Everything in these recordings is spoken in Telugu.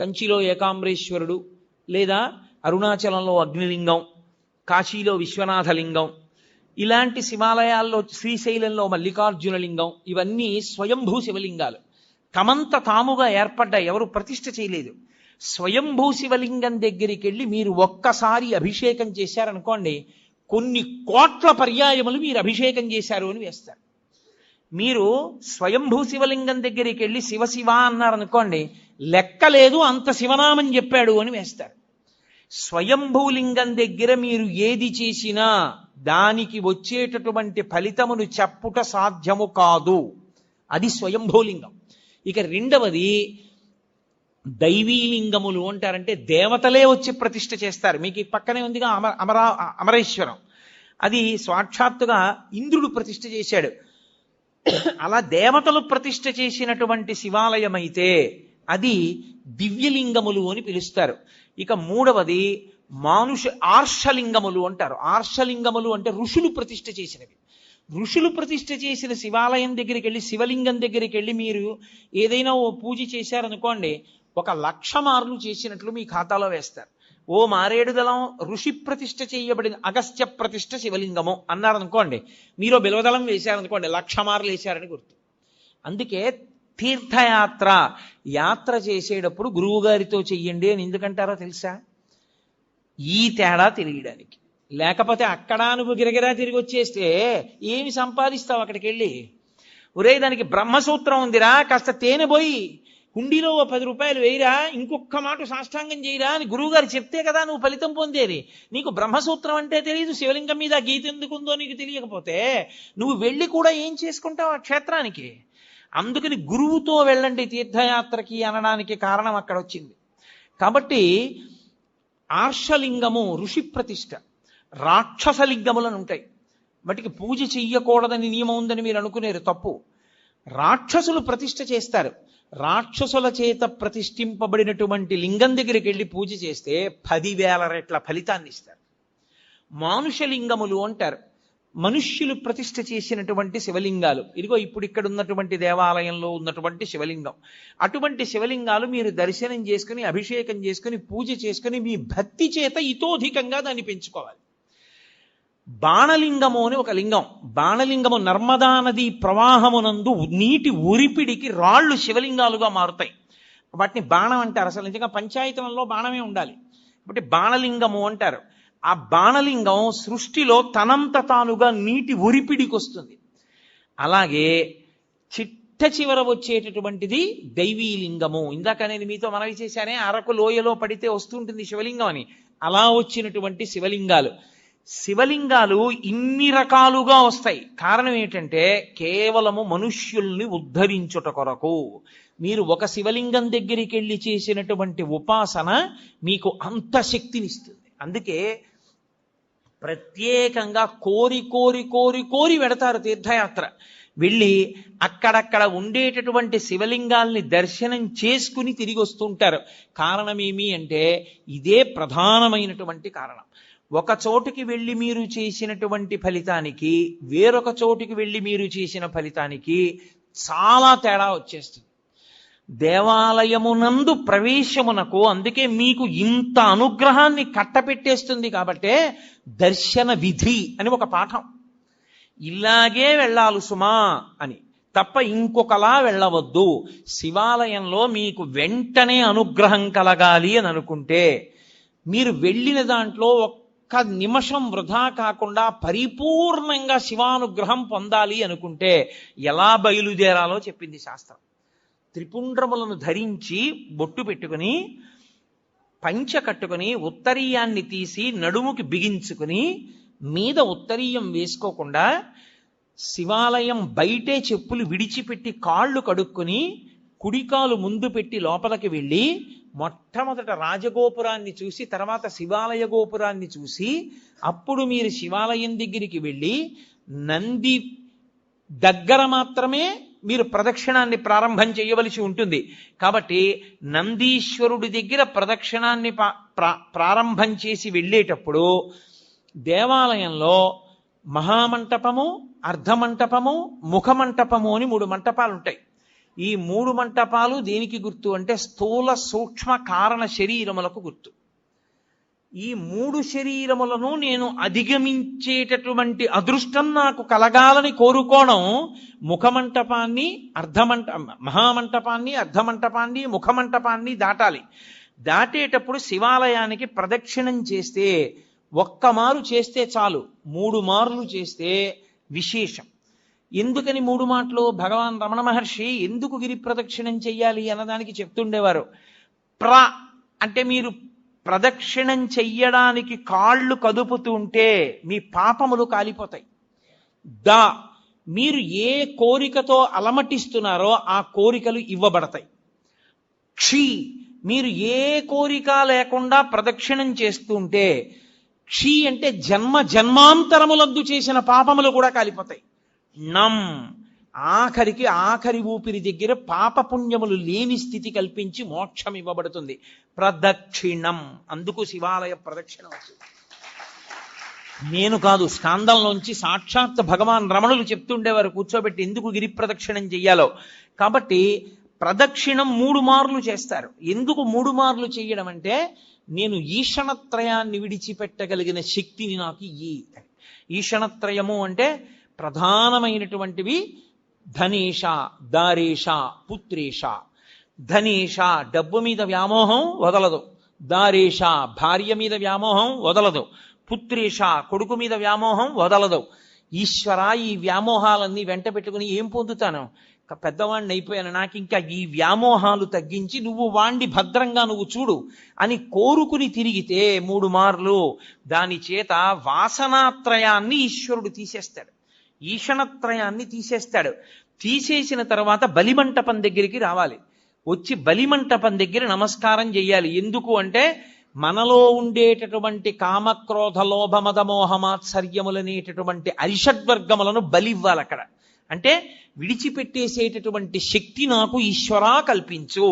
కంచిలో ఏకాంబరేశ్వరుడు, లేదా అరుణాచలంలో అగ్నిలింగం, కాశీలో విశ్వనాథలింగం, ఇలాంటి శివాలయాల్లో శ్రీశైలంలో మల్లికార్జున లింగం, ఇవన్నీ స్వయంభూ శివలింగాలు. తమంత తాముగా ఏర్పడ్డ, ఎవరు ప్రతిష్ఠ చేయలేదు. స్వయంభూ శివలింగం దగ్గరికి వెళ్ళి మీరు ఒక్కసారి అభిషేకం చేశారనుకోండి, కొన్ని కోట్ల పర్యాయములు మీరు అభిషేకం చేశారు అని వేస్తారు. మీరు స్వయంభూ శివలింగం దగ్గరికి వెళ్ళి శివ శివ అన్నారనుకోండి, లెక్కలేదు అంత శివనామం చెప్పాడు అని వేస్తారు. స్వయంభూలింగం దగ్గర మీరు ఏది చేసినా దానికి వచ్చేటటువంటి ఫలితమును చెప్పుట సాధ్యము కాదు. అది స్వయంభూలింగం. ఇక రెండవది దైవీలింగములు అంటారంటే దేవతలే వచ్చి ప్రతిష్ఠ చేస్తారు. మీకు ఈ పక్కనే ఉందిగా అమరేశ్వరం, అది సాక్షాత్తుగా ఇంద్రుడు ప్రతిష్ఠ చేశాడు. అలా దేవతలు ప్రతిష్ఠ చేసినటువంటి శివాలయం అయితే అది దివ్యలింగములు అని పిలుస్తారు. ఇక మూడవది ఆర్షలింగములు అంటారు. ఆర్షలింగములు అంటే ఋషులు ప్రతిష్ఠ చేసినవి. ఋషులు ప్రతిష్ఠ చేసిన శివాలయం దగ్గరికి వెళ్ళి, శివలింగం దగ్గరికి వెళ్ళి మీరు ఏదైనా ఓ పూజ చేశారనుకోండి, 1,00,000 మార్లు చేసినట్లు మీ ఖాతాలో వేస్తారు. ఓ మారేడుదలం ఋషి ప్రతిష్ఠ చేయబడిన అగస్త్య ప్రతిష్ఠ శివలింగము అన్నారనుకోండి, మీరు బిలవదళం వేశారనుకోండి, 1,00,000 మార్లు వేశారని గుర్తు. అందుకే యాత్ర చేసేటప్పుడు గురువు గారితో చెయ్యండి అని ఎందుకంటారో తెలుసా? ఈ తేడా తెలియడానికి. లేకపోతే అక్కడ నువ్వు గిరగిరా తిరిగి వచ్చేస్తే ఏమి సంపాదిస్తావు అక్కడికి వెళ్ళి? ఒరే, దానికి బ్రహ్మసూత్రం ఉందిరా, కాస్త తేనె పోయి హుండీలో ఓ 10 రూపాయలు వేయిరా, ఇంకొక మాట సాష్టాంగం చేయరా అని గురువుగారు చెప్తే కదా నువ్వు ఫలితం పొందేది. నీకు బ్రహ్మసూత్రం అంటే తెలియదు, శివలింగం మీద గీత ఎందుకుందో నీకు తెలియకపోతే నువ్వు వెళ్ళి కూడా ఏం చేసుకుంటావు ఆ క్షేత్రానికి? అందుకని గురువుతో వెళ్ళండి తీర్థయాత్రకి అనడానికి కారణం అక్కడ వచ్చింది. కాబట్టి ఆర్షలింగము ఋషి ప్రతిష్ఠ, రాక్షసలింగములను ఉంటాయి. వాటికి పూజ చెయ్యకూడదని నియమం ఉందని మీరు అనుకునేరు, తప్పు. రాక్షసులు ప్రతిష్ఠ చేస్తారు. రాక్షసుల చేత ప్రతిష్ఠింపబడినటువంటి లింగం దగ్గరికి వెళ్ళి పూజ చేస్తే 10,000 రెట్ల ఫలితాన్ని ఇస్తారు. మానుషలింగములు అంటారు. మనుష్యులు ప్రతిష్ఠ చేసినటువంటి శివలింగాలు. ఇదిగో ఇప్పుడు ఇక్కడ ఉన్నటువంటి దేవాలయంలో ఉన్నటువంటి శివలింగం. అటువంటి శివలింగాలు మీరు దర్శనం చేసుకుని, అభిషేకం చేసుకుని, పూజ చేసుకుని మీ భక్తి చేత ఇతోధికంగా దాన్ని పెంచుకోవాలి. బాణలింగము అని ఒక లింగం. బాణలింగము నర్మదా నది ప్రవాహమునందు నీటి ఉరిపిడికి రాళ్ళు శివలింగాలుగా మారుతాయి. వాటిని బాణం అంటారు. అసలు నిజంగా పంచాయతనంలో బాణమే ఉండాలి. కాబట్టి బాణలింగము అంటారు. ఆ బాణలింగం సృష్టిలో తనంత తానుగా నీటి ఉరిపిడికి వస్తుంది. అలాగే చిట్ట చివర వచ్చేటటువంటిది దైవీలింగము. ఇందాక నేను మీతో మనవి చేశానే, అరకు లోయలో పడితే వస్తుంటుంది శివలింగం అని. అలా వచ్చినటువంటి శివలింగాలు. శివలింగాలు ఇన్ని రకాలుగా వస్తాయి. కారణం ఏంటంటే కేవలము మనుష్యుల్ని ఉద్ధరించుట కొరకు. మీరు ఒక శివలింగం దగ్గరికి వెళ్ళి చేసినటువంటి ఉపాసన మీకు అంత శక్తినిస్తుంది. అందుకే ప్రత్యేకంగా కోరి కోరి కోరి కోరి వెడతారు తీర్థయాత్ర. వెళ్ళి అక్కడక్కడ ఉండేటటువంటి శివలింగాల్ని దర్శనం చేసుకుని తిరిగి వస్తుంటారు. కారణం ఏమి అంటే ఇదే ప్రధానమైనటువంటి కారణం. ఒక చోటుకి వెళ్ళి మీరు చేసినటువంటి ఫలితానికి, వేరొక చోటుకి వెళ్ళి మీరు చేసిన ఫలితానికి చాలా తేడా వచ్చేస్తుంది. దేవాలయమునందు ప్రవేశమునకు అందుకే మీకు ఇంత అనుగ్రహాన్ని కట్టపెట్టేస్తుంది. కాబట్టే దర్శన విధి అని ఒక పాఠం. ఇలాగే వెళ్ళాలి సుమా అని తప్ప ఇంకొకలా వెళ్ళవద్దు. శివాలయంలో మీకు వెంటనే అనుగ్రహం కలగాలి అని అనుకుంటే, మీరు వెళ్ళిన దాంట్లో ఒక్క నిమిషం వృధా కాకుండా పరిపూర్ణంగా శివానుగ్రహం పొందాలి అనుకుంటే ఎలా బయలుదేరాలో చెప్పింది శాస్త్రం. త్రిపుండ్రములను ధరించి బొట్టు పెట్టుకుని పంచ కట్టుకుని ఉత్తరీయాన్ని తీసి నడుముకి బిగించుకుని మీద ఉత్తరీయం వేసుకోకుండా శివాలయం బయటే చెప్పులు విడిచిపెట్టి కాళ్ళు కడుక్కుని కుడికాలు ముందు పెట్టి లోపలికి వెళ్ళి మొట్టమొదట రాజగోపురాన్ని చూసి తర్వాత శివాలయ గోపురాన్ని చూసి అప్పుడు మీరు శివాలయం దగ్గరికి వెళ్ళి నంది దగ్గర మాత్రమే మీరు ప్రదక్షిణాన్ని ప్రారంభం చేయవలసి ఉంటుంది. కాబట్టి నందీశ్వరుడి దగ్గర ప్రదక్షిణాన్ని ప్రారంభం చేసి వెళ్ళేటప్పుడు దేవాలయంలో మహామంటపము, అర్ధమంటపము, ముఖమంటపము అని 3 మంటపాలు ఉంటాయి. ఈ 3 మంటపాలు దేనికి గుర్తు అంటే స్థూల సూక్ష్మ కారణ శరీరములకు గుర్తు. ఈ 3 శరీరములను నేను అధిగమించేటటువంటి అదృష్టం నాకు కలగాలని కోరుకోవడం ముఖమంటపాన్ని మహామంటపాన్ని అర్ధమంటపాన్ని ముఖమంటపాన్ని దాటాలి. దాటేటప్పుడు శివాలయానికి ప్రదక్షిణం చేస్తే ఒక్క మారు చేస్తే చాలు, 3 మార్లు చేస్తే విశేషం. ఎందుకని 3 మాటలు? భగవాన్ రమణ మహర్షి ఎందుకు గిరి ప్రదక్షిణం చెయ్యాలి అన్నదానికి చెప్తుండేవారు. అంటే మీరు ప్రదక్షిణం చెయ్యడానికి కాళ్ళు కదుపుతుంటే మీ పాపములు కాలిపోతాయి. మీరు ఏ కోరికతో అలమటిస్తున్నారో ఆ కోరికలు ఇవ్వబడతాయి. మీరు ఏ కోరిక లేకుండా ప్రదక్షిణం చేస్తుంటే అంటే జన్మాంతరములందు చేసిన పాపములు కూడా కాలిపోతాయి. ఆఖరి ఊపిరి దగ్గర పాపపుణ్యములు లేని స్థితి కల్పించి మోక్షం ఇవ్వబడుతుంది. ప్రదక్షిణం, అందుకు శివాలయ ప్రదక్షిణం వచ్చింది. నేను కాదు, స్కాందంలోంచి సాక్షాత్ భగవాన్ రమణులు చెప్తుండేవారు కూర్చోబెట్టి ఎందుకు గిరి ప్రదక్షిణం చెయ్యాలో. కాబట్టి ప్రదక్షిణం 3 మార్లు చేస్తారు. ఎందుకు 3 మార్లు చేయడం అంటే నేను ఈషణత్రయాన్ని విడిచిపెట్టగలిగిన శక్తిని నాకు ఈషణత్రయము అంటే ప్రధానమైనటువంటివి ధనేష, దారేష, పుత్రేష. ధనేష డబ్బు మీద వ్యామోహం వదలదు, దారేష భార్య మీద వ్యామోహం వదలదు, పుత్రేష కొడుకు మీద వ్యామోహం వదలదు. ఈశ్వర, ఈ వ్యామోహాలన్నీ వెంట పెట్టుకుని ఏం పొందుతాను? పెద్దవాణ్ణి అయిపోయాను, నాకు ఇంకా ఈ వ్యామోహాలు తగ్గించి నువ్వు వాణ్ణి భద్రంగా నువ్వు చూడు అని కోరుకుని తిరిగితే 3 మార్లు దాని చేత వాసనాత్రయాన్ని ఈశ్వరుడు తీసేస్తాడు, ఈషణత్రయాన్ని తీసేస్తాడు. తీసేసిన తర్వాత బలిమంటపం దగ్గరికి రావాలి. వచ్చి బలిమంటపం దగ్గర నమస్కారం చెయ్యాలి. ఎందుకు అంటే మనలో ఉండేటటువంటి కామక్రోధ లోభ మద మోహమాత్సర్యములనేటటువంటి అరిషడ్వర్గములను బలివ్వాలి అక్కడ. అంటే విడిచిపెట్టేసేటటువంటి శక్తి నాకు ఈశ్వరా కల్పించు.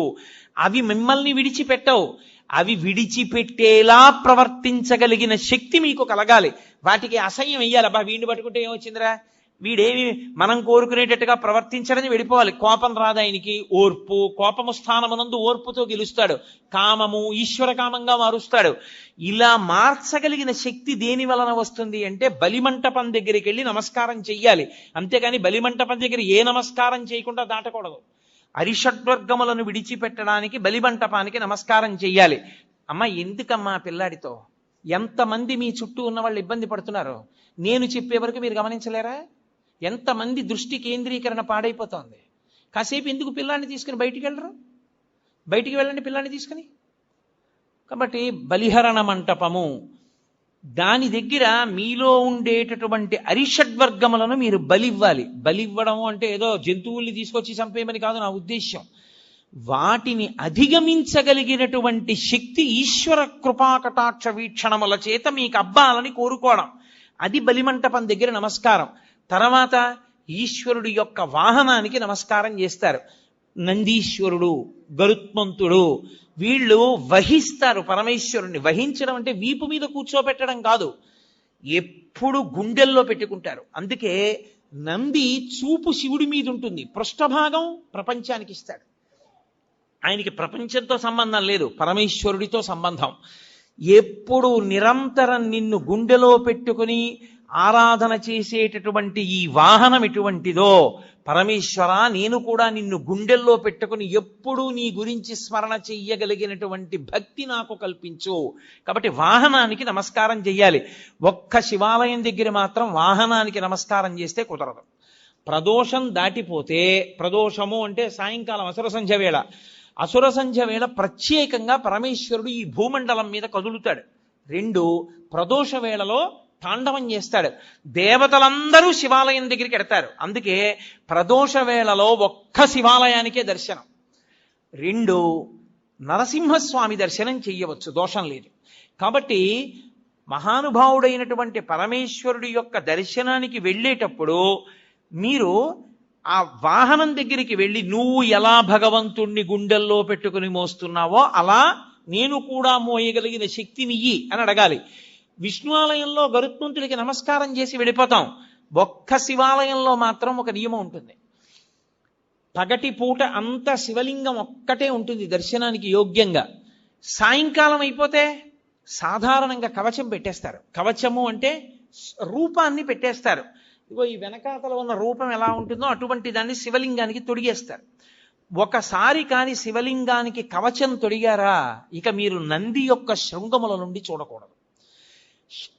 అవి మిమ్మల్ని విడిచిపెట్టవు, అవి విడిచిపెట్టేలా ప్రవర్తించగలిగిన శక్తి మీకు కలగాలి. వాటికి అసహ్యం వెయ్యాలి. అబ్బా వీడిని పట్టుకుంటే ఏమొచ్చిందిరా, వీడేమి మనం కోరుకునేటట్టుగా ప్రవర్తించడని వెళ్ళిపోవాలి. కోపం రాదు ఆయనకి, ఓర్పు, కోపము స్థానమునందు ఓర్పుతో గెలుస్తాడు. కామము ఈశ్వర కామంగా మారుస్తాడు. ఇలా మార్చగలిగిన శక్తి దేని వలన వస్తుంది అంటే బలిమంటపం దగ్గరికి వెళ్ళి నమస్కారం చెయ్యాలి. అంతేకాని బలిమంటపం దగ్గర ఏ నమస్కారం చేయకుండా దాటకూడదు. అరిషడ్వర్గములను విడిచిపెట్టడానికి బలిమంటపానికి నమస్కారం చెయ్యాలి. అమ్మ ఎందుకమ్మా పిల్లాడితో ఎంతమంది మీ చుట్టూ ఉన్న వాళ్ళు ఇబ్బంది పడుతున్నారు? నేను చెప్పే వరకు మీరు గమనించలేరా? ఎంతమంది దృష్టి కేంద్రీకరణ పాడైపోతోంది. కాసేపు ఎందుకు పిల్లాన్ని తీసుకుని బయటికి వెళ్ళరు? బయటికి వెళ్ళండి పిల్లాన్ని తీసుకుని. కాబట్టి బలిహరణ మంటపము, దాని దగ్గర మీలో ఉండేటటువంటి అరిషడ్వర్గములను మీరు బలివ్వాలి. బలివ్వడము అంటే ఏదో జంతువుల్ని తీసుకొచ్చి చంపేయమని కాదు నా ఉద్దేశ్యం. వాటిని అధిగమించగలిగినటువంటి శక్తి ఈశ్వర కృపాకటాక్ష వీక్షణముల చేత మీకు అబ్బాలని కోరుకోవడం, అది బలిమంటపం దగ్గర నమస్కారం. తర్వాత ఈశ్వరుడి యొక్క వాహనానికి నమస్కారం చేస్తారు. నందీశ్వరుడు, గరుత్మంతుడు వీళ్ళు వహిస్తారు పరమేశ్వరుణ్ణి. వహించడం అంటే వీపు మీద కూర్చోబెట్టడం కాదు, ఎప్పుడు గుండెల్లో పెట్టుకుంటారు. అందుకే నంది చూపు శివుడి మీద ఉంటుంది, పృష్ఠభాగం ప్రపంచానికి ఇస్తాడు. ఆయనకి ప్రపంచంతో సంబంధం లేదు, పరమేశ్వరుడితో సంబంధం. ఎప్పుడు నిరంతరం నిన్ను గుండెలో పెట్టుకుని ఆరాధన చేసేటటువంటి ఈ వాహనం ఎటువంటిదో, పరమేశ్వర నేను కూడా నిన్ను గుండెల్లో పెట్టుకుని ఎప్పుడూ నీ గురించి స్మరణ చెయ్యగలిగినటువంటి భక్తి నాకు కల్పించు. కాబట్టి వాహనానికి నమస్కారం చెయ్యాలి. ఒక్క శివాలయం దగ్గర మాత్రం వాహనానికి నమస్కారం చేస్తే కుదరదు. ప్రదోషం దాటిపోతే, ప్రదోషము అంటే సాయంకాలం అసుర సంధ్య వేళ, అసుర సంధ్య వేళ ప్రత్యేకంగా పరమేశ్వరుడు ఈ భూమండలం మీద కదులుతాడు. 2 ప్రదోష వేళలో తాండవం చేస్తాడు. దేవతలందరూ శివాలయం దగ్గరికి ఎడతారు. అందుకే ప్రదోష వేళలో ఒక్క శివాలయానికే దర్శనం. 2 నరసింహస్వామి దర్శనం చెయ్యవచ్చు, దోషం లేదు. కాబట్టి మహానుభావుడైనటువంటి పరమేశ్వరుడి యొక్క దర్శనానికి వెళ్ళేటప్పుడు మీరు ఆ వాహనం దగ్గరికి వెళ్ళి నువ్వు ఎలా భగవంతుణ్ణి గుండెల్లో పెట్టుకుని మోస్తున్నావో అలా నేను కూడా మోయగలిగిన శక్తినియ్యి అని అడగాలి. విష్ణు ఆలయంలో గరుత్మంతుడికి నమస్కారం చేసి వెళ్ళిపోతాం. ఒక్క శివాలయంలో మాత్రం ఒక నియమం ఉంటుంది. పగటి పూట అంతా శివలింగం ఒక్కటే ఉంటుంది దర్శనానికి యోగ్యంగా. సాయంకాలం అయిపోతే సాధారణంగా కవచం పెట్టేస్తారు. కవచము అంటే రూపాన్ని పెట్టేస్తారు. ఇగో ఈ వెనకాతల ఉన్న రూపం ఎలా ఉంటుందో అటువంటి దాన్ని శివలింగానికి తొడిగేస్తారు. ఒకసారి కాని శివలింగానికి కవచం తొడిగారా ఇక మీరు నంది యొక్క శృంగముల నుండి చూడకూడదు.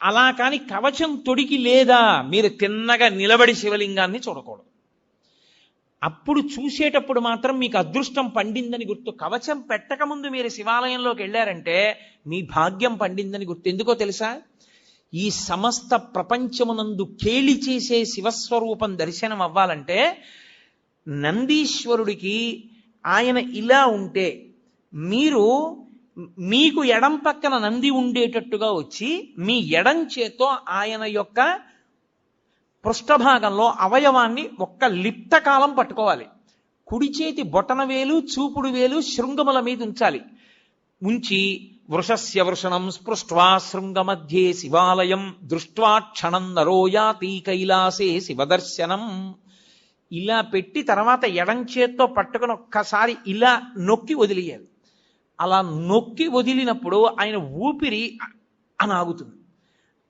అలా కాని కవచం తొడిగి లేదా మీరు తిన్నగా నిలబడి శివలింగాన్ని చూడకూడదు. అప్పుడు చూసేటప్పుడు మాత్రం మీకు అదృష్టం పండిందని గుర్తు. కవచం పెట్టకముందు మీరు శివాలయంలోకి వెళ్ళారంటే మీ భాగ్యం పండిందని గుర్తు. ఎందుకో తెలుసా? ఈ సమస్త ప్రపంచమునందు కేళి చేసే శివస్వరూపం దర్శనం అవ్వాలంటే నందీశ్వరుడికి ఆయన ఇలా ఉంటే మీకు ఎడం పక్కన నంది ఉండేటట్టుగా వచ్చి మీ ఎడం చేత్తో ఆయన యొక్క పృష్ఠభాగంలో అవయవాన్ని ఒక్క లిప్తకాలం పట్టుకోవాలి. కుడి చేతి బొటన వేలు చూపుడు వేలు శృంగముల మీద ఉంచాలి. ఉంచి వృషస్య వృషణం స్పృష్ట్వా శృంగ మధ్యే శివాలయం దృష్ట్వా క్షణం నరోయాతి కైలాసే శివదర్శనం. ఇలా పెట్టి తర్వాత ఎడం చేత్తో పట్టుకుని ఒక్కసారి ఇలా నొక్కి వదిలేయాలి. అలా నొక్కి వదిలినప్పుడు ఆయన ఊపిరి అని ఆగుతుంది.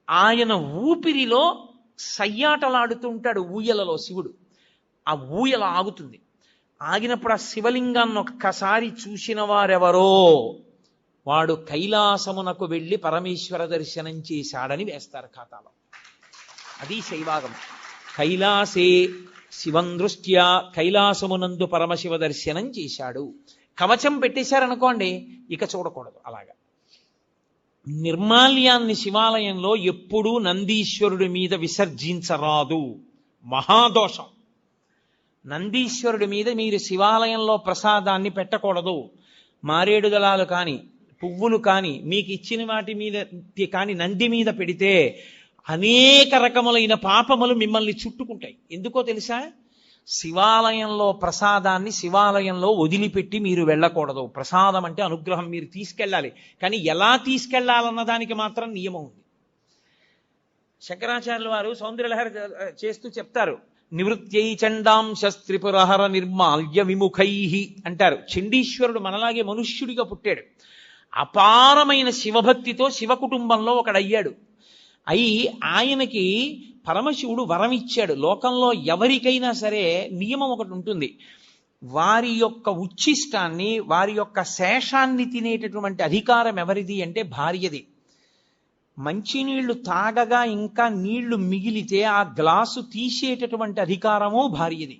ఆయన ఊపిరిలో సయ్యాటలాడుతుంటాడు ఊయలలో శివుడు. ఆ ఊయల ఆగుతుంది. ఆగినప్పుడు ఆ శివలింగాన్ని ఒక్కసారి చూసిన వారెవరో వాడు కైలాసమునకు వెళ్ళి పరమేశ్వర దర్శనం చేశాడని వేస్తారు ఖాతాలో. అది శైవాగం. కైలాసే శివం దృష్ట్యా కైలాసమునందు పరమశివ దర్శనం చేశాడు. కవచం పెట్టేశారనుకోండి ఇక చూడకూడదు. అలాగా నిర్మాల్యాన్ని శివాలయంలో ఎప్పుడూ నందీశ్వరుడి మీద విసర్జించరాదు. మహాదోషం. నందీశ్వరుడి మీద మీరు శివాలయంలో ప్రసాదాన్ని పెట్టకూడదు. మారేడు దళాలు కానీ పువ్వులు కానీ మీకు ఇచ్చిన వాటి మీద కానీ నంది మీద పెడితే అనేక రకములైన పాపములు మిమ్మల్ని చుట్టుకుంటాయి. ఎందుకో తెలుసా? శివాలయంలో ప్రసాదాన్ని శివాలయంలో వదిలిపెట్టి మీరు వెళ్ళకూడదు. ప్రసాదం అంటే అనుగ్రహం, మీరు తీసుకెళ్ళాలి. కానీ ఎలా తీసుకెళ్లాలన్న దానికి మాత్రం నియమం ఉంది. శంకరాచార్యుల వారు సౌందర్యలహరి చేస్తూ చెప్తారు, నివృత్యై చండాంశ త్రిపురహర నిర్మాల్య విముఖై అంటారు. చండీశ్వరుడు మనలాగే మనుష్యుడిగా పుట్టాడు. అపారమైన శివభక్తితో శివ కుటుంబంలో ఒకడయ్యాడు. ఆయనకి పరమశివుడు వరం ఇచ్చాడు. లోకంలో ఎవరికైనా సరే నియమం ఒకటి ఉంటుంది. వారి యొక్క ఉచ్ఛిష్టాన్ని వారి యొక్క శేషాన్ని తినేటటువంటి అధికారం ఎవరిది అంటే భార్యది. మంచినీళ్లు తాగగా ఇంకా నీళ్లు మిగిలితే ఆ గ్లాసు తీసేటటువంటి అధికారము భార్యది.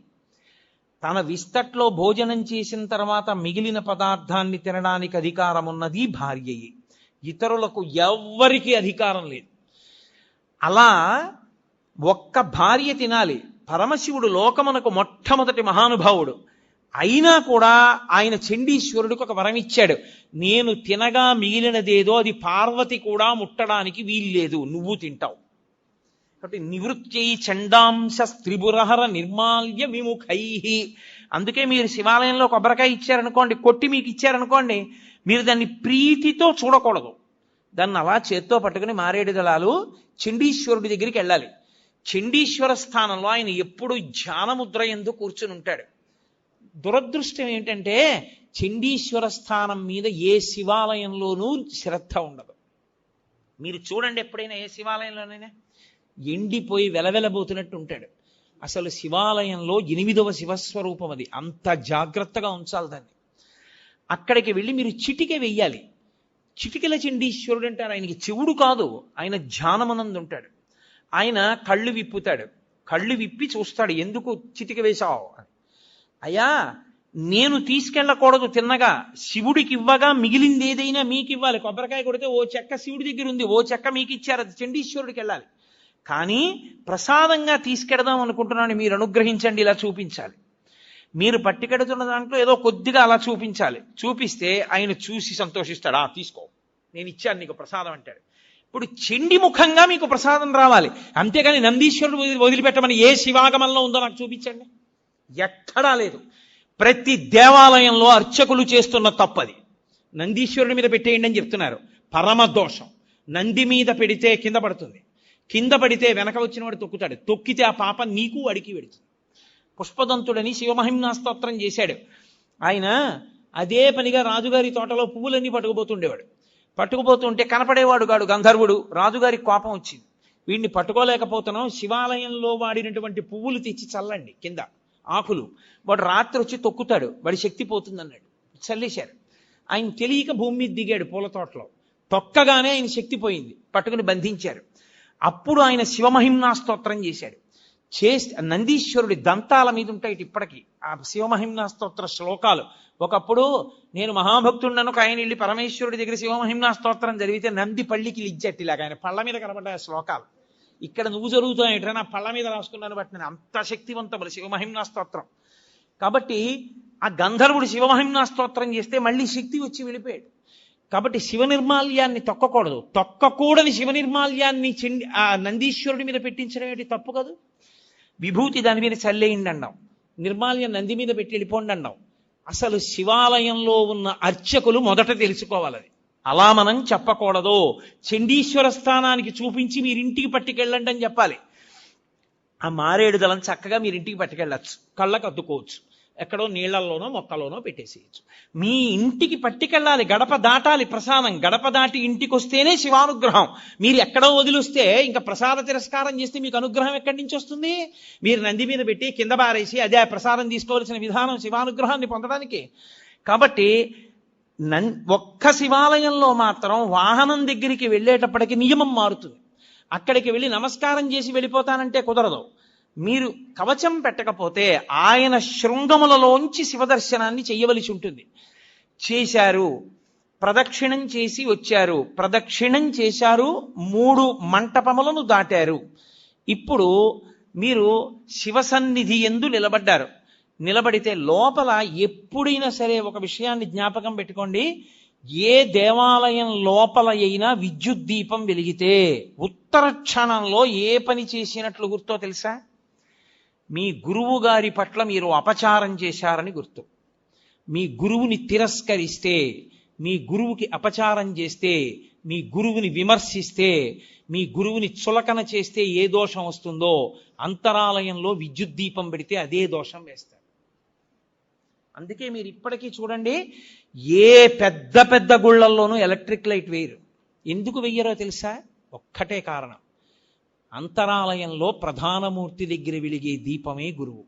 తన విస్తట్లో భోజనం చేసిన తర్వాత మిగిలిన పదార్థాన్ని తినడానికి అధికారం ఉన్నది భార్యయే. ఇతరులకు ఎవ్వరికీ అధికారం లేదు. అలా ఒక్క భార్య తినాలి. పరమశివుడు లోకమునకు మొట్టమొదటి మహానుభావుడు అయినా కూడా ఆయన చండీశ్వరుడికి ఒక వరం ఇచ్చాడు. నేను తినగా మిగిలినదేదో అది పార్వతి కూడా ముట్టడానికి వీల్లేదు, నువ్వు తింటావు. కాబట్టి నివృత్యై చండాంశ త్రిపురహర నిర్మాల్య విముఖై. అందుకే మీరు శివాలయంలో కొబ్బరికాయ ఇచ్చారనుకోండి, కొట్టి మీకు ఇచ్చారనుకోండి, మీరు దాన్ని ప్రీతితో చూడకూడదు. దాన్ని అలా చేత్తో పట్టుకుని మారేడు దళాలు చండీశ్వరుడి దగ్గరికి వెళ్ళాలి. చండీశ్వర స్థానంలో ఆయన ఎప్పుడు ధ్యానముద్ర యందు కూర్చుని ఉంటాడు. దురదృష్టం ఏంటంటే చండీశ్వర స్థానం మీద ఏ శివాలయంలోనూ శ్రద్ధ ఉండదు. మీరు చూడండి, ఎప్పుడైనా ఏ శివాలయంలోనైనా ఎండిపోయి వెలవెలబోతున్నట్టు ఉంటాడు. అసలు శివాలయంలో 8వ శివస్వరూపం అది. అంత జాగ్రత్తగా ఉంచాలి దాన్ని. అక్కడికి వెళ్ళి మీరు చిటిక వెయ్యాలి. చిటికెల చండీశ్వరుడు అంటారు. ఆయనకి చెవుడు కాదు, ఆయన ధ్యానమనందు ఉంటాడు. ఆయన కళ్ళు విప్పుతాడు. కళ్ళు విప్పి చూస్తాడు, ఎందుకు చిటిక వేశావు అని. అయ్యా, నేను తీసుకెళ్ళకూడదు తిన్నగా, శివుడికి ఇవ్వగా మిగిలింది ఏదైనా మీకు ఇవ్వాలి. కొబ్బరికాయ కొడితే ఓ చెక్క శివుడి దగ్గర ఉంది, ఓ చెక్క మీకు ఇచ్చారు, అది చండీశ్వరుడికి వెళ్ళాలి. కానీ ప్రసాదంగా తీసుకెడదాం అనుకుంటున్నాను, మీరు అనుగ్రహించండి, ఇలా చూపించాలి. మీరు పట్టుకెడుతున్న దాంట్లో ఏదో కొద్దిగా అలా చూపించాలి. చూపిస్తే ఆయన చూసి సంతోషిస్తాడు. తీసుకో, నేను ఇచ్చాను నీకు ప్రసాదం అంటాడు. ఇప్పుడు చండి ముఖంగా మీకు ప్రసాదం రావాలి. అంతేగాని నందీశ్వరుడు వదిలిపెట్టమని ఏ శివాగమంలో ఉందో నాకు చూపించండి. ఎక్కడా లేదు. ప్రతి దేవాలయంలో అర్చకులు చేస్తున్న తప్పది. నందీశ్వరుడి మీద పెట్టేయండి అని చెప్తున్నారు. పరమ దోషం. నంది మీద పెడితే కింద పడుతుంది, కింద పడితే వెనక వచ్చిన వాడు తొక్కుతాడు, తొక్కితే ఆ పాప నీకు అడికి పెడుతుంది. పుష్పదంతుడని శివమహిమ్నా స్తోత్రం చేశాడు. ఆయన అదే పనిగా రాజుగారి తోటలో పువ్వులన్నీ పట్టుకుపోతుండేవాడు. పట్టుకుపోతుంటే కనపడేవాడు కాడు గంధర్వుడు. రాజుగారికి కోపం వచ్చింది, వీడిని పట్టుకోలేకపోతున్నాం, శివాలయంలో వాడినటువంటి పువ్వులు తెచ్చి చల్లండి కింద ఆకులు, వాడు రాత్రి వచ్చి తొక్కుతాడు, వాడి శక్తి పోతుంది అన్నాడు. చల్లేశారు. ఆయన తెలియక భూమి మీద దిగాడు పూల తోటలో, తొక్కగానే ఆయన శక్తి పోయింది, పట్టుకుని బంధించారు. అప్పుడు ఆయన శివమహిమ్నా స్తోత్రం చేశాడు. నందీశ్వరుడి దంతాల మీద ఉంటాయి ఇప్పటికీ ఆ శివమహిమ్నా స్తోత్ర శ్లోకాలు. ఒకప్పుడు నేను మహాభక్తుడను ఆయన వెళ్ళి పరమేశ్వరుడి దగ్గర శివమహిమ్నా స్తోత్రం జరిగితే నంది పళ్ళికి లిజ్జట్టిలాగా ఆయన పళ్ళ మీద కనబడ్డాయి శ్లోకాలు. ఇక్కడ నువ్వు జరుగుతాయంటే నా పళ్ళ మీద రాసుకున్నాను బట్టి నేను అంత శక్తివంతములు శివమహిమ్నా స్తోత్రం. కాబట్టి ఆ గంధర్వుడు శివమహిమ్నా స్తోత్రం చేస్తే మళ్ళీ శక్తి వచ్చి వెళ్ళిపోయాడు. కాబట్టి శివ నిర్మాల్యాన్ని తొక్కకూడదు. తొక్కకూడని శివ నిర్మాల్యాన్ని ఆ నందీశ్వరుడి మీద పెట్టించడం ఏంటి తప్పు కాదు. విభూతి దాని మీద చల్లేయండి అన్నాం, నిర్మాల్యం నంది మీద పెట్టి వెళ్ళిపోండి అన్నాం. అసలు శివాలయంలో ఉన్న అర్చకులు మొదట తెలుసుకోవాలి, అలా మనం చెప్పకూడదు. చండీశ్వర స్థానానికి చూపించి మీరింటికి పట్టుకెళ్ళండి అని చెప్పాలి. ఆ మారేడు దళం చక్కగా మీరింటికి పట్టుకెళ్ళచ్చు, కళ్ళకు అద్దుకోవచ్చు, ఎక్కడో నీళ్లలోనో మొక్కలోనో పెట్టేసేయచ్చు. మీ ఇంటికి పట్టుకెళ్ళాలి, గడప దాటాలి ప్రసాదం, గడప దాటి ఇంటికి వస్తేనే శివానుగ్రహం. మీరు ఎక్కడో వదిలిస్తే ఇంకా ప్రసాద తిరస్కారం చేస్తే మీకు అనుగ్రహం ఎక్కడి నుంచి వస్తుంది? మీరు నంది మీద పెట్టి కింద బారేసి అదే ప్రసాదం తీసుకోవాల్సిన విధానం శివానుగ్రహాన్ని పొందడానికి. కాబట్టి ఒక్క శివాలయంలో మాత్రం వాహనం దగ్గరికి వెళ్ళేటప్పటికి నియమం మారుతుంది. అక్కడికి వెళ్ళి నమస్కారం చేసి వెళ్ళిపోతానంటే కుదరదు. మీరు కవచం పెట్టకపోతే ఆయన శృంగములలోంచి శివదర్శనాన్ని చెయ్యవలసి ఉంటుంది. చేశారు, ప్రదక్షిణం చేసి వచ్చారు, ప్రదక్షిణం చేశారు, 3 మంటపములను దాటారు. ఇప్పుడు మీరు శివసన్నిధి యందు నిలబడ్డారు. నిలబడితే లోపల ఎప్పుడైనా సరే ఒక విషయాన్ని జ్ఞాపకం పెట్టుకోండి, ఏ దేవాలయం లోపల అయినా విద్యుత్ దీపం వెలిగితే ఉత్తర క్షణంలో ఏ పని చేసినట్లు గుర్తో తెలుసా? మీ గురువు గారి పట్ల మీరు అపచారం చేశారని గుర్తు. మీ గురువుని తిరస్కరిస్తే, మీ గురువుకి అపచారం చేస్తే, మీ గురువుని విమర్శిస్తే, మీ గురువుని చులకన చేస్తే ఏ దోషం వస్తుందో అంతరాలయంలో విద్యుత్ దీపం పెడితే అదే దోషం వేస్తారు. అందుకే మీరు ఇప్పటికీ చూడండి, ఏ పెద్ద పెద్ద గుళ్ళల్లోనూ ఎలక్ట్రిక్ లైట్ వేయరు. ఎందుకు వెయ్యరో తెలుసా? ఒక్కటే కారణం, అంతరాలయంలో ప్రధానమూర్తి దగ్గర వెలిగే దీపమే గురువు.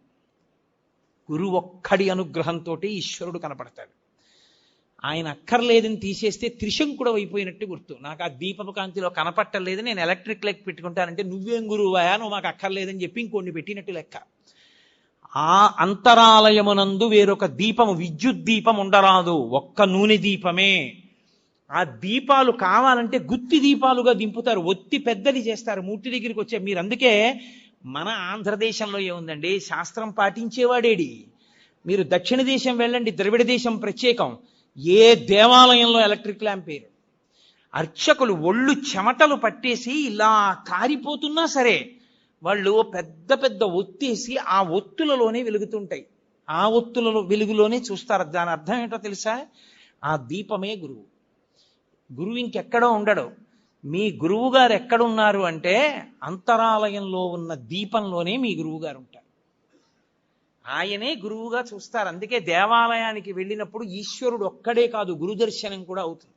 గురువు ఒక్కడి అనుగ్రహంతో ఈశ్వరుడు కనపడతాడు. ఆయన అక్కర్లేదని తీసేస్తే త్రిశంకుడు అయిపోయినట్టు గుర్తు. నాకు ఆ దీపపు కాంతిలో కనపట్టలేదు, నేను ఎలక్ట్రిక్ లైట్ పెట్టుకుంటానంటే నువ్వేం గురువయా, నువ్వు మాకు అక్కర్లేదని చెప్పి ఇంకొన్ని పెట్టినట్టు లెక్క. ఆ అంతరాలయమునందు వేరొక దీపము, విద్యుత్ దీపం ఉండరాదు, ఒక్క నూనె దీపమే. ఆ దీపాలు కావాలంటే గుత్తి దీపాలుగా దింపుతారు, ఒత్తి పెద్దది చేస్తారు మూర్తి దగ్గరికి వచ్చే. మీరు అందుకే మన ఆంధ్రదేశంలో ఏముందండి, శాస్త్రం పాటించేవాడేడి. మీరు దక్షిణ దేశం వెళ్ళండి, ద్రవిడ దేశం ప్రత్యేకం, ఏ దేవాలయంలో ఎలక్ట్రిక్ ల్యాంప్ వేరు. అర్చకులు ఒళ్ళు చెమటలు పట్టేసి ఇలా కారిపోతున్నా సరే వాళ్ళు పెద్ద పెద్ద ఒత్తేసి ఆ ఒత్తులలోనే వెలుగుతుంటాయి, ఆ ఒత్తులలో వెలుగులోనే చూస్తారు. దాని అర్థం ఏంటో తెలుసా? ఆ దీపమే గురువు. గురువు ఇంకెక్కడో ఉండడు. మీ గురువు గారు ఎక్కడున్నారు అంటే అంతరాలయంలో ఉన్న దీపంలోనే మీ గురువు గారు ఉంటారు. ఆయనే గురువుగా చూస్తారు. అందుకే దేవాలయానికి వెళ్ళినప్పుడు ఈశ్వరుడు ఒక్కడే కాదు, గురు దర్శనం కూడా అవుతుంది.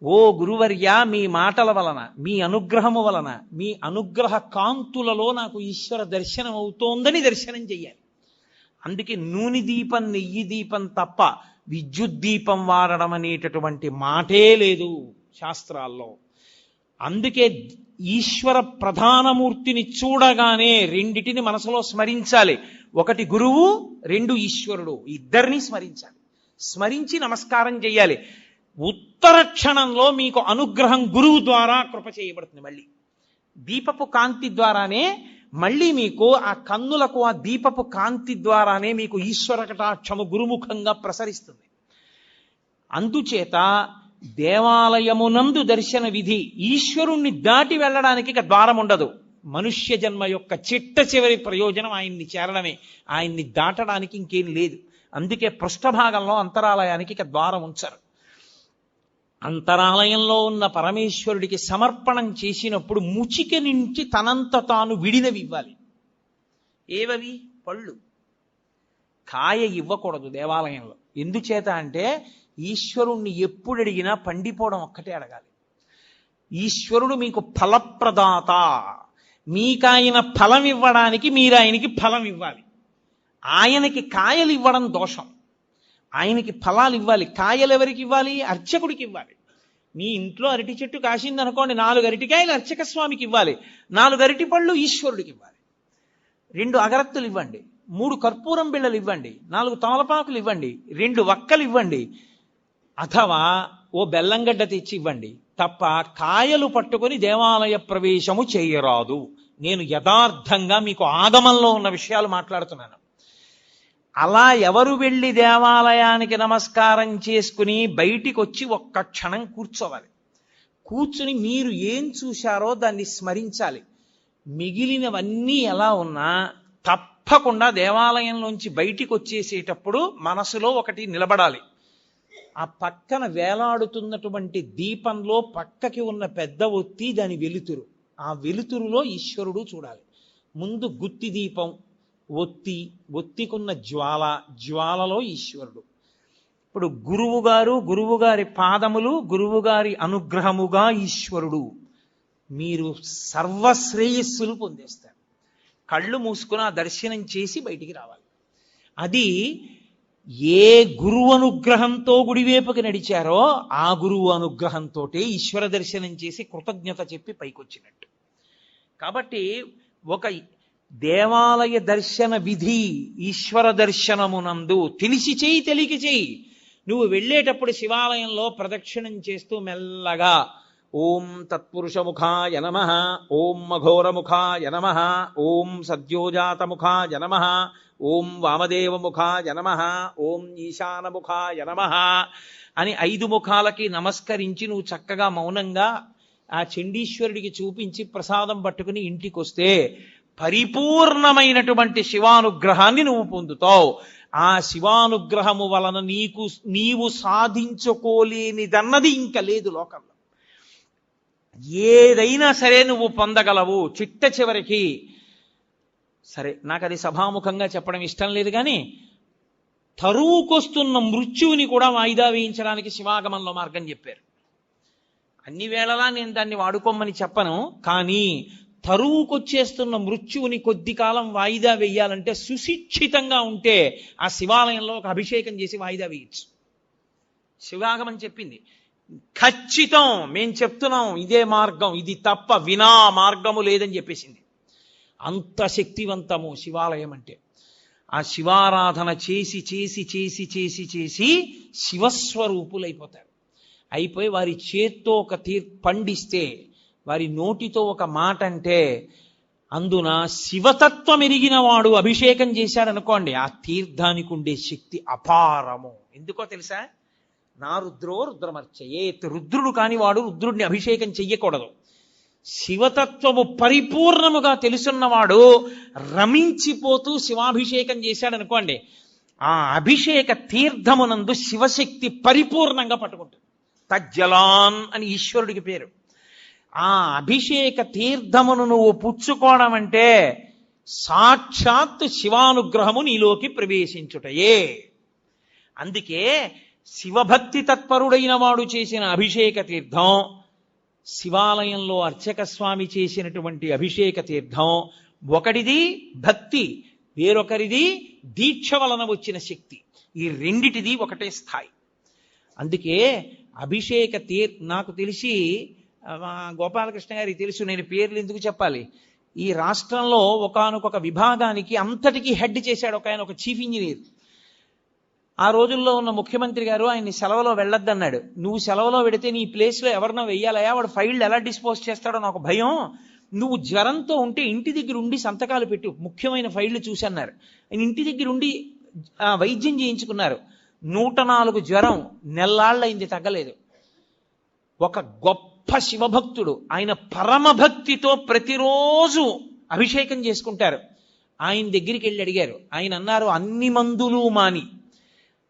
ఓ గురువర్య, మీ మాటల వలన, మీ అనుగ్రహము వలన, మీ అనుగ్రహ కాంతులలో నాకు ఈశ్వర దర్శనం అవుతోందని దర్శనం చెయ్యాలి. అందుకే నూనె దీపం, నెయ్యి దీపం తప్ప విద్యుత్ దీపం వాడడం అనేటటువంటి మాటే లేదు శాస్త్రాల్లో. అందుకే ఈశ్వర ప్రధానమూర్తిని చూడగానే రెండిటిని మనసులో స్మరించాలి. ఒకటి గురువు, 2 ఈశ్వరుడు, ఇద్దరిని స్మరించాలి. స్మరించి నమస్కారం చెయ్యాలి. ఉత్తర క్షణంలో మీకు అనుగ్రహం గురువు ద్వారా కృప చేయబడుతుంది. మళ్ళీ దీపపు కాంతి ద్వారానే మళ్ళీ మీకు ఆ కన్నులకు ఆ దీపపు కాంతి ద్వారానే మీకు ఈశ్వర కటాక్షము గురుముఖంగా ప్రసరిస్తుంది. అందుచేత దేవాలయమునందు దర్శన విధి, ఈశ్వరుణ్ణి దాటి వెళ్ళడానికి ఇక ద్వారం ఉండదు. మనుష్య జన్మ యొక్క చిట్ట చివరి ప్రయోజనం ఆయన్ని చేరడమే, ఆయన్ని దాటడానికి ఇంకేం లేదు. అందుకే పృష్ఠభాగంలో అంతరాలయానికి ఇక ద్వారం ఉంచరు. అంతరాలయంలో ఉన్న పరమేశ్వరుడికి సమర్పణం చేసినప్పుడు ముచిక నుంచి తనంత తాను విడినవి ఇవ్వాలి. ఏవవి? పళ్ళు. కాయ ఇవ్వకూడదు దేవాలయంలో. ఎందుచేత అంటే ఈశ్వరుణ్ణి ఎప్పుడు అడిగినా పండిపోవడం ఒక్కటే అడగాలి. ఈశ్వరుడు మీకు ఫలప్రదాత, మీకాయన ఫలం ఇవ్వడానికి మీరు ఆయనకి ఫలం ఇవ్వాలి. ఆయనకి కాయలు ఇవ్వడం దోషం, ఆయనకి ఫలాలు ఇవ్వాలి. కాయలు ఎవరికి ఇవ్వాలి? అర్చకుడికి ఇవ్వాలి. మీ ఇంట్లో అరటి చెట్టు కాసింది అనుకోండి, 4 అరటికాయలు అర్చక స్వామికి ఇవ్వాలి, 4 అరటి పళ్ళు ఈశ్వరుడికి ఇవ్వాలి. 2 అగరత్తులు ఇవ్వండి, 3 కర్పూరం బిళ్ళలు ఇవ్వండి, 4 తమలపాకులు ఇవ్వండి, 2 వక్కలు ఇవ్వండి, అథవా ఓ బెల్లంగడ్డ తెచ్చి ఇవ్వండి. తప్ప కాయలు పట్టుకొని దేవాలయ ప్రవేశము చేయరాదు. నేను యథార్థంగా మీకు ఆగమంలో ఉన్న విషయాలు మాట్లాడుతున్నాను. అలా ఎవరు వెళ్ళి దేవాలయానికి నమస్కారం చేసుకుని బయటికి వచ్చి ఒక్క క్షణం కూర్చోవాలి. కూర్చుని మీరు ఏం చూశారో దాన్ని స్మరించాలి. మిగిలినవన్నీ ఎలా ఉన్నా తప్పకుండా దేవాలయంలోంచి బయటికి వచ్చేసేటప్పుడు మనసులో ఒకటి నిలబడాలి. ఆ పక్కన వేలాడుతున్నటువంటి దీపంలో పక్కకి ఉన్న పెద్ద ఒత్తి, దాని వెలుతురు, ఆ వెలుతురులో ఈశ్వరుడు చూడాలి. ముందు గుత్తి దీపం, ఒత్తికున్న జ్వాల, జ్వాలలో ఈశ్వరుడు. ఇప్పుడు గురువుగారి పాదములు, గురువుగారి అనుగ్రహముగా ఈశ్వరుడు. మీరు సర్వశ్రేయస్సులు పొందేస్తారు. కళ్ళు మూసుకుని ఆ దర్శనం చేసి బయటికి రావాలి. అది ఏ గురువు అనుగ్రహంతో గుడివేపుకి నడిచారో ఆ గురువు అనుగ్రహంతో ఈశ్వర దర్శనం చేసి కృతజ్ఞత చెప్పి పైకొచ్చినట్టు. కాబట్టి ఒక దేవాలయ దర్శన విధి ఈశ్వర దర్శనమునందు తెలిసి చేయి, తెలియక చేయి. నువ్వు వెళ్ళేటప్పుడు శివాలయంలో ప్రదక్షిణం చేస్తూ మెల్లగా ఓం తత్పురుషముఖాయ నమః, ఓం అఘోరముఖాయ నమః, ఓం సద్యోజాతముఖాయ నమః, ఓం వామదేవముఖాయ నమః, ఓం ఈశానముఖాయ నమః అని 5 ముఖాలకి నమస్కరించి నువ్వు చక్కగా మౌనంగా ఆ చండీశ్వరుడికి చూపించి ప్రసాదం పట్టుకుని ఇంటికి వస్తే పరిపూర్ణమైనటువంటి శివానుగ్రహాన్ని నువ్వు పొందుతావు. ఆ శివానుగ్రహము వలన నీవు సాధించుకోలేనిదన్నది ఇంకా లేదు లోకంలో. ఏదైనా సరే నువ్వు పొందగలవు. చిట్ట చివరికి సరే, నాకు అది సభాముఖంగా చెప్పడం ఇష్టం లేదు, కానీ తరువుకొస్తున్న మృత్యువుని కూడా వాయిదా వేయించడానికి శివాగమంలో మార్గం చెప్పారు. అన్ని వేళలా నేను దాన్ని వాడుకోమని చెప్పను, కానీ తరువుకొచ్చేస్తున్న మృత్యువుని కొద్ది కాలం వాయిదా వేయాలంటే సుశిక్షితంగా ఉంటే ఆ శివాలయంలో ఒక అభిషేకం చేసి వాయిదా వేయచ్చు. శివాగమం చెప్పింది. ఖచ్చితం, మేం చెప్తున్నాం ఇదే మార్గం, ఇది తప్ప వినా మార్గము లేదని చెప్పేసింది. అంత శక్తివంతము శివాలయం అంటే. ఆ శివారాధన చేసి చేసి చేసి చేసి చేసి శివస్వరూపులైపోతారు. అయిపోయి వారి చేత్తో ఒక పండిస్తే, వారి నోటితో ఒక మాట అంటే, అందున శివతత్వం ఎరిగిన వాడు అభిషేకం చేశాడనుకోండి, ఆ తీర్థానికి ఉండే శక్తి అపారము. ఎందుకో తెలుసా? నా రుద్రో రుద్రమర్చయేత్. రుద్రుడు కాని వాడు రుద్రుడిని అభిషేకం చెయ్యకూడదు. శివతత్వము పరిపూర్ణముగా తెలుసున్నవాడు రమించిపోతూ శివాభిషేకం చేశాడనుకోండి, ఆ అభిషేక తీర్థమునందు శివశక్తి పరిపూర్ణంగా పట్టుకుంటుంది. తజ్జలాన్ అని ఈశ్వరుడికి పేరు. ఆ అభిషేక తీర్థమును నువ్వు పుచ్చుకోవడం అంటే సాక్షాత్ శివానుగ్రహము నీలోకి ప్రవేశించుటయే. అందుకే శివభక్తి తత్పరుడైన వాడు చేసిన అభిషేక తీర్థం, శివాలయంలో అర్చక స్వామి చేసినటువంటి అభిషేక తీర్థం, ఒకటిది భక్తి, వేరొకరిది దీక్ష వలన వచ్చిన శక్తి. ఈ రెండిటిది ఒకటే స్థాయి. అందుకే అభిషేక నాకు తెలిసి గోపాలకృష్ణ గారికి తెలుసు, నేను పేర్లు ఎందుకు చెప్పాలి. ఈ రాష్ట్రంలో ఒకానొక విభాగానికి అంతటికీ హెడ్ చేశాడు ఒక ఆయన, ఒక చీఫ్ ఇంజనీర్. ఆ రోజుల్లో ఉన్న ముఖ్యమంత్రి గారు ఆయన్ని సెలవులో వెళ్ళొద్దన్నాడు. నువ్వు సెలవులో పెడితే నీ ప్లేస్లో ఎవరినో వెయ్యాలయా, వాడు ఫైళ్ళు ఎలా డిస్పోజ్ చేస్తాడో నాకు భయం. నువ్వు జ్వరంతో ఉంటే ఇంటి దగ్గర ఉండి సంతకాలు పెట్టు, ముఖ్యమైన ఫైళ్ళు చూసన్నారు. ఆయన ఇంటి దగ్గర ఉండి వైద్యం చేయించుకున్నారు. 104 జ్వరం, నెల్లాళ్ళైంది, తగ్గలేదు. ఒక గొప్ప శివభక్తుడు, ఆయన పరమభక్తితో ప్రతిరోజు అభిషేకం చేసుకుంటారు. ఆయన దగ్గరికి వెళ్ళి అడిగారు. ఆయన అన్నారు, అన్ని మందులు మాని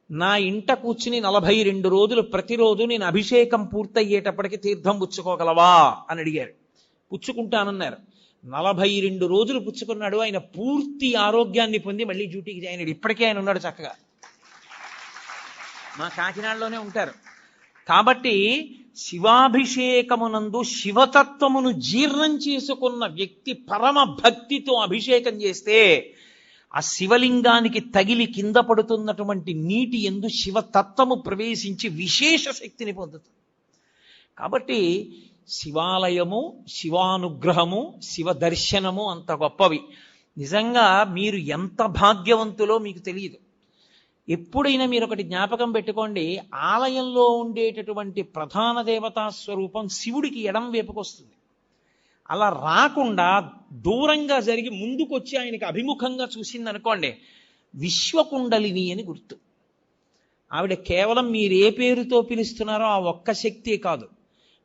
నా ఇంట కూర్చుని 42 రోజులు ప్రతిరోజు నేను అభిషేకం పూర్తయ్యేటప్పటికి తీర్థం పుచ్చుకోగలవా అని అడిగారు. పుచ్చుకుంటానన్నారు. 42 రోజులు పుచ్చుకున్నాడు. ఆయన పూర్తి ఆరోగ్యాన్ని పొంది మళ్ళీ డ్యూటీకి జాయిన్ అయ్యాడు. ఇప్పటికే ఆయన ఉన్నాడు చక్కగా, మా కాకినాడలోనే ఉంటారు. కాబట్టి శివాభిషేకమునందు శివతత్వమును జీర్ణం చేసుకున్న వ్యక్తి పరమ భక్తితో అభిషేకం చేస్తే ఆ శివలింగానికి తగిలి కింద పడుతున్నటువంటి నీటి యందు శివతత్వము ప్రవేశించి విశేష శక్తిని పొందుతుంది. కాబట్టి శివాలయము, శివానుగ్రహము, శివ దర్శనము అంత గొప్పవి. నిజంగా మీరు ఎంత భాగ్యవంతులో మీకు తెలియదు. ఎప్పుడైనా మీరు ఒకటి జ్ఞాపకం పెట్టుకోండి, ఆలయంలో ఉండేటటువంటి ప్రధాన దేవతా స్వరూపం శివుడికి ఎడం వైపుకొస్తుంది. అలా రాకుండా దూరంగా జరిగి ముందుకొచ్చి ఆయనకి అభిముఖంగా చూసిందనుకోండి, విశ్వకుండలిని అని గుర్తు. ఆవిడ కేవలం మీరు ఏ పేరుతో పిలుస్తున్నారో ఆ ఒక్క శక్తే కాదు,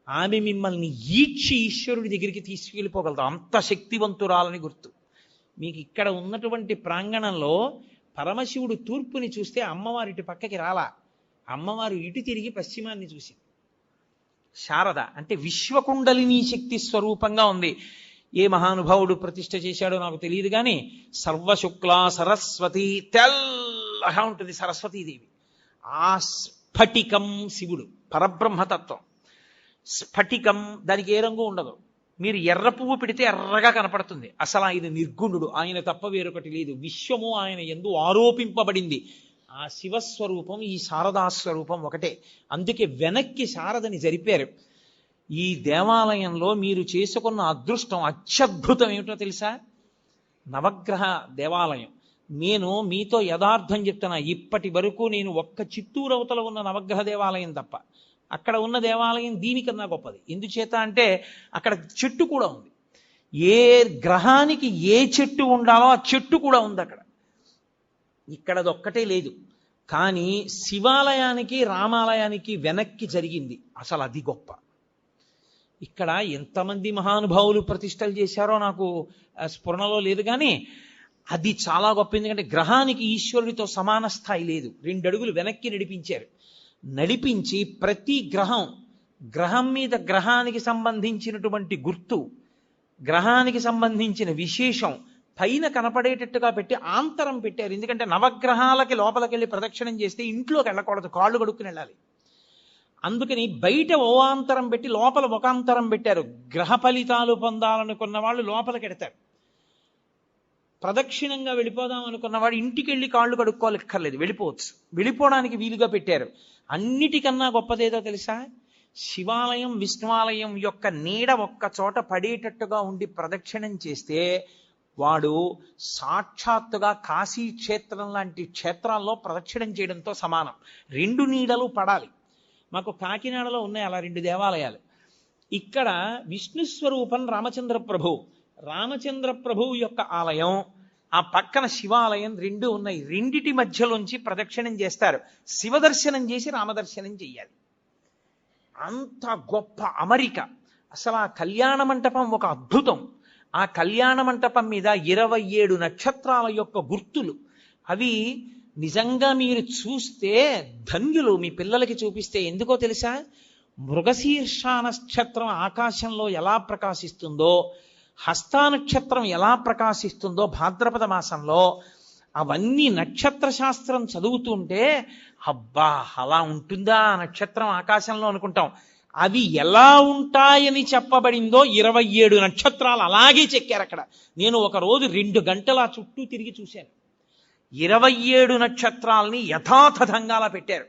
ఆమె మిమ్మల్ని ఈడ్చి ఈశ్వరుడి దగ్గరికి తీసుకెళ్ళిపోగలదు, అంత శక్తివంతురాలని గుర్తు. మీకు ఇక్కడ ఉన్నటువంటి ప్రాంగణంలో పరమశివుడు తూర్పుని చూస్తే అమ్మవారి ఇటు పక్కకి రాలా, అమ్మవారు ఇటు తిరిగి పశ్చిమాన్ని చూసింది. శారద అంటే విశ్వకుండలిని శక్తి స్వరూపంగా ఉంది. ఏ మహానుభావుడు ప్రతిష్ఠ చేశాడో నాకు తెలియదు కానీ సర్వశుక్ల సరస్వతి, తెల్లగా ఉంటుంది సరస్వతీదేవి. ఆ స్ఫటికం శివుడు, పరబ్రహ్మతత్వం. స్ఫటికం దానికి ఏ రంగు ఉండదు, మీరు ఎర్ర పువ్వు పెడితే ఎర్రగా కనపడుతుంది. అసలు ఆయన నిర్గుణుడు, ఆయన తప్ప వేరొకటి లేదు. విశ్వము ఆయన యందు ఆరోపింపబడింది. ఆ శివస్వరూపం ఈ శారదాస్వరూపం ఒకటే. అందుకే వెనక్కి శారదని జరిపారు. ఈ దేవాలయంలో మీరు చేసుకున్న అదృష్టం అత్యద్భుతం ఏమిటో తెలుసా? నవగ్రహ దేవాలయం. నేను మీతో యథార్థం చెప్తున్నా, ఇప్పటి వరకు నేను ఒక్క చిత్తూరు అవతల ఉన్న నవగ్రహ దేవాలయం తప్ప అక్కడ ఉన్న దేవాలయం దీనికన్నా గొప్పది. ఎందుచేత అంటే అక్కడ చెట్టు కూడా ఉంది. ఏ గ్రహానికి ఏ చెట్టు ఉండాలో ఆ చెట్టు కూడా ఉంది అక్కడ. ఇక్కడ అదొక్కటే లేదు. కానీ శివాలయానికి రామాలయానికి వెనక్కి జరిగింది, అసలు అది గొప్ప. ఇక్కడ ఎంతమంది మహానుభావులు ప్రతిష్టలు చేశారో నాకు స్ఫురణలో లేదు, కానీ అది చాలా గొప్ప. ఎందుకంటే గ్రహానికి ఈశ్వరుడితో సమాన స్థాయి లేదు. 2 అడుగులు వెనక్కి నడిపించారు. నడిపించి ప్రతి గ్రహం మీద గ్రహానికి సంబంధించినటువంటి గుర్తు, గ్రహానికి సంబంధించిన విశేషం పైన కనపడేటట్టుగా పెట్టి ఆంతరం పెట్టారు. ఎందుకంటే నవగ్రహాలకి లోపలికి వెళ్ళి ప్రదక్షిణం చేస్తే ఇంట్లోకి వెళ్ళకూడదు, కాళ్ళు కడుక్కుని వెళ్ళాలి. అందుకని బయట ఓ ఆంతరం పెట్టి లోపల ఒక అంతరం పెట్టారు. గ్రహ ఫలితాలు పొందాలనుకున్న వాళ్ళు లోపలికి వెడతారు, ప్రదక్షిణంగా వెళ్ళిపోదాం అనుకున్నవాడు ఇంటికి వెళ్ళి కాళ్ళు కడుక్కోలేక్కర్లేదు, వెళ్ళిపోవచ్చు. వెళ్ళిపోవడానికి వీలుగా పెట్టారు. అన్నిటికన్నా గొప్పదేదో తెలుసా? శివాలయం విష్ణువాలయం యొక్క నీడ ఒక్క చోట పడేటట్టుగా ఉండి ప్రదక్షిణం చేస్తే వాడు సాక్షాత్తుగా కాశీ క్షేత్రం లాంటి క్షేత్రాల్లో ప్రదక్షిణం చేయడంతో సమానం. 2 నీడలు పడాలి. మాకు కాకినాడలో ఉన్నాయి అలా 2 దేవాలయాలు. ఇక్కడ విష్ణు స్వరూపం రామచంద్ర ప్రభు, రామచంద్ర ప్రభువు యొక్క ఆలయం, ఆ పక్కన శివాలయం 2 ఉన్నాయి. రెండిటి మధ్యలోంచి ప్రదక్షిణం చేస్తారు. శివదర్శనం చేసి రామదర్శనం చెయ్యాలి. అంత గొప్ప అమరిక. అసలు ఆ కళ్యాణ మంటపం ఒక అద్భుతం. ఆ కళ్యాణ మంటపం మీద 27 నక్షత్రాల యొక్క గుర్తులు. అవి నిజంగా మీరు చూస్తే ధన్యులు. మీ పిల్లలకి చూపిస్తే ఎందుకో తెలుసా? మృగశీర్ష నక్షత్రం ఆకాశంలో ఎలా ప్రకాశిస్తుందో, హస్తా నక్షత్రం ఎలా ప్రకాశిస్తుందో భాద్రపద మాసంలో, అవన్నీ నక్షత్ర శాస్త్రం చదువుతుంటే అబ్బా అలా ఉంటుందా నక్షత్రం ఆకాశంలో అనుకుంటాం. అవి ఎలా ఉంటాయని చెప్పబడిందో 27 నక్షత్రాలు అలాగే చెక్కారు అక్కడ. నేను ఒకరోజు 2 గంటల చుట్టూ తిరిగి చూశాను. 27 నక్షత్రాలని యథాతథంగా అలా పెట్టారు.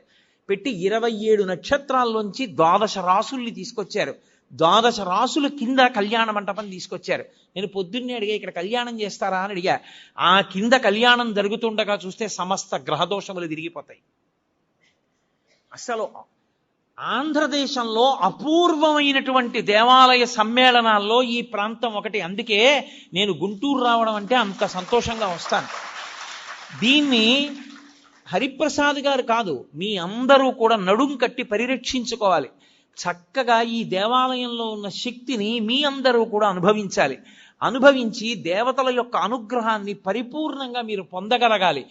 పెట్టి 27 నక్షత్రాల్లోంచి 12 రాసుల్ని తీసుకొచ్చారు. 12 రాసుల కింద కళ్యాణ మంటపం తీసుకొచ్చారు. నేను పొద్దున్నే అడిగా, ఇక్కడ కళ్యాణం చేస్తారా అని అడిగా. ఆ కింద కళ్యాణం జరుగుతుండగా చూస్తే సమస్త గ్రహదోషములు తిరిగిపోతాయి. అసలు ఆంధ్రదేశంలో అపూర్వమైనటువంటి దేవాలయ సమ్మేళనాల్లో ఈ ప్రాంతం ఒకటి. అందుకే నేను గుంటూరు రావడం అంటే అంత సంతోషంగా వస్తాను. దీన్ని హరిప్రసాద్ గారు కాదు, మీ అందరూ కూడా నడుం కట్టి పరిరక్షించుకోవాలి. చక్కగా ఈ దేవాలయంలో ఉన్న శక్తిని మీ అందరూ కూడా అనుభవించాలి. అనుభవించి దేవతల యొక్క అనుగ్రహాన్ని పరిపూర్ణంగా మీరు పొందగలగాలి.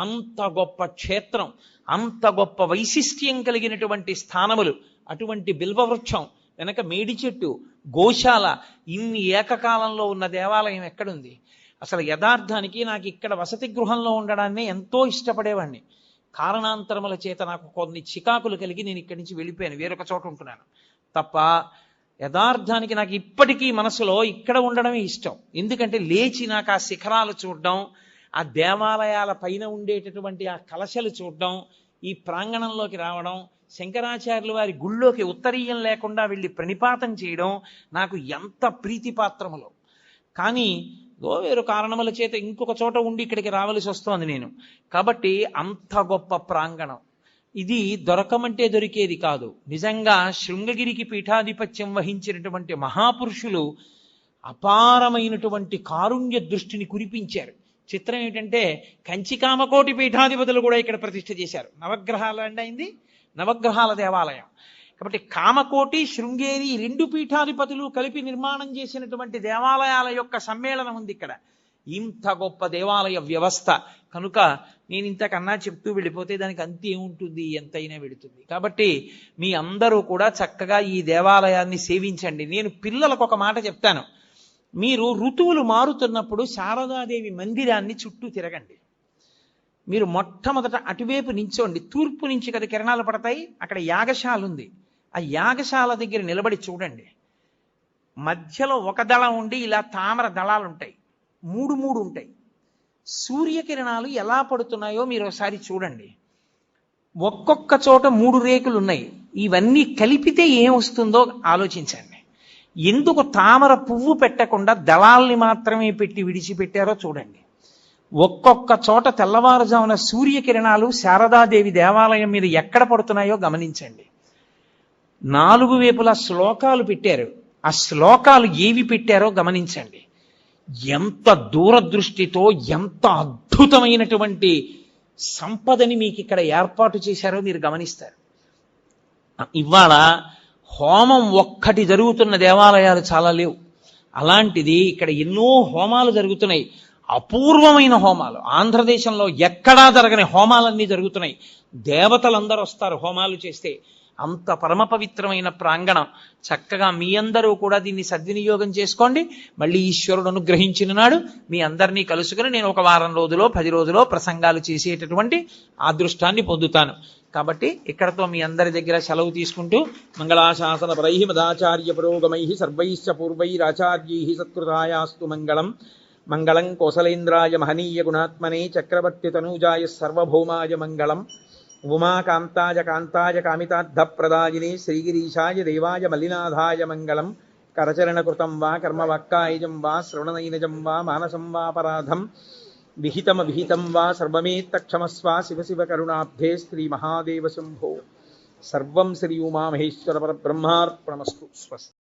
అంత గొప్ప క్షేత్రం, అంత గొప్ప వైశిష్ట్యం కలిగినటువంటి స్థానములు. అటువంటి బిల్వవృక్షం వెనక మేడి చెట్టు, గోశాల, ఇన్ని ఏకకాలంలో ఉన్న దేవాలయం ఎక్కడుంది? అసలు యథార్థానికి నాకు ఇక్కడ వసతి గృహంలో ఉండడాన్ని ఎంతో ఇష్టపడేవాడిని. కారణాంతరముల చేత నాకు కొన్ని చికాకులు కలిగి నేను ఇక్కడి నుంచి వెళ్ళిపోయాను, వేరొక చోట ఉంటున్నాను తప్ప యథార్థానికి నాకు ఇప్పటికీ మనసులో ఇక్కడ ఉండడమే ఇష్టం. ఎందుకంటే లేచి నాకు ఆ శిఖరాలు చూడడం, ఆ దేవాలయాల పైన ఉండేటటువంటి ఆ కలశలు చూడడం, ఈ ప్రాంగణంలోకి రావడం, శంకరాచార్యుల వారి గుళ్ళోకి ఉత్తరీయం లేకుండా వెళ్ళి ప్రణిపాతం చేయడం నాకు ఎంత ప్రీతిపాత్రములో. కానీ వేరు కారణముల చేత ఇంకొక చోట ఉండి ఇక్కడికి రావలసి వస్తోంది నేను. కాబట్టి అంత గొప్ప ప్రాంగణం ఇది దొరకమంటే దొరికేది కాదు. నిజంగా శృంగగిరికి పీఠాధిపత్యం వహించినటువంటి మహాపురుషులు అపారమైనటువంటి కారుణ్య దృష్టిని కురిపించారు. చిత్రం ఏమిటంటే కంచికామకోటి పీఠాధిపతులు కూడా ఇక్కడ ప్రతిష్ఠ చేశారు. నవగ్రహాలు అంటే అయింది నవగ్రహాల దేవాలయం. కాబట్టి కామకోటి, శృంగేరి రెండు పీఠాధిపతులు కలిపి నిర్మాణం చేసినటువంటి దేవాలయాల యొక్క సమ్మేళనం ఉంది ఇక్కడ. ఇంత గొప్ప దేవాలయ వ్యవస్థ కనుక నేను ఇంతకన్నా చెప్తూ వెళ్ళిపోతే దానికి అంతే ఉంటుంది, ఎంతైనా వెళుతుంది. కాబట్టి మీ అందరూ కూడా చక్కగా ఈ దేవాలయాన్ని సేవించండి. నేను పిల్లలకు ఒక మాట చెప్తాను, మీరు ఋతువులు మారుతున్నప్పుడు శారదాదేవి మందిరాన్ని చుట్టూ తిరగండి. మీరు మొట్టమొదట అటువైపు నించోండి, తూర్పు నుంచి కదా కిరణాలు పడతాయి, అక్కడ యాగశాల ఉంది, ఆ యాగశాల దగ్గర నిలబడి చూడండి. మధ్యలో ఒక దళం ఉండి ఇలా తామర దళాలు ఉంటాయి, మూడు మూడు ఉంటాయి. సూర్యకిరణాలు ఎలా పడుతున్నాయో మీరు ఒకసారి చూడండి. ఒక్కొక్క చోట 3 రేకులు ఉన్నాయి. ఇవన్నీ కలిపితే ఏం వస్తుందో ఆలోచించండి. ఎందుకు తామర పువ్వు పెట్టకుండా దళాల్ని మాత్రమే పెట్టి విడిచిపెట్టారో చూడండి. ఒక్కొక్క చోట తెల్లవారుజామున సూర్యకిరణాలు శారదాదేవి దేవాలయం మీద ఎక్కడ పడుతున్నాయో గమనించండి. 4 వైపులా శ్లోకాలు పెట్టారు, ఆ శ్లోకాలు ఏవి పెట్టారో గమనించండి. ఎంత దూరదృష్టితో ఎంత అద్భుతమైనటువంటి సంపదని మీకు ఇక్కడ ఏర్పాటు చేశారో మీరు గమనిస్తారు. ఇవాళ హోమం ఒక్కటి జరుగుతున్న దేవాలయాలు చాలా లేవు. అలాంటిది ఇక్కడ ఎన్నో హోమాలు జరుగుతున్నాయి, అపూర్వమైన హోమాలు. ఆంధ్రదేశంలో ఎక్కడా జరగని హోమాలన్నీ జరుగుతున్నాయి. దేవతలందరూ వస్తారు హోమాలు చేస్తే. అంత పరమ పవిత్రమైన ప్రాంగణం. చక్కగా మీ అందరూ కూడా దీన్ని సద్వినియోగం చేసుకోండి. మళ్ళీ ఈశ్వరుడు అనుగ్రహించిన నాడు మీ అందరినీ కలుసుకుని నేను ఒక వారం రోజులో 10 రోజులో ప్రసంగాలు చేసేటటువంటి అదృష్టాన్ని పొందుతాను. కాబట్టి ఇక్కడతో మీ అందరి దగ్గర సెలవు తీసుకుంటూ మంగళాశాసన పరై మదాచార్య పురోగమై సర్వైశ్చ పూర్వైరాచార్యై సత్కృతాయాస్తు మంగళం. మంగళం కోసలేంద్రాయ మహనీయ గుణాత్మనే చక్రవర్తి తనూజాయ సర్వభౌమాయ మంగళం. ఉమాకాంతాయ కాంతాయ కామితార్థప్రదాయినే శ్రీగిరీశాయ దేవాయ మల్లినాథాయ మంగళం. కరచరణకృతం వా కర్మవాక్కాయజం వా శ్రవణనైనజం వా మానసం వాపరాధం విహితం వా సర్వమేత్తక్షమస్వ శివ శివ కరుణాబ్ధే శ్రీ మహాదేవ శంభో. సర్వం శ్రీ ఉమామహేశ్వర పరబ్రహ్మార్పణమస్తు. స్వస్తి.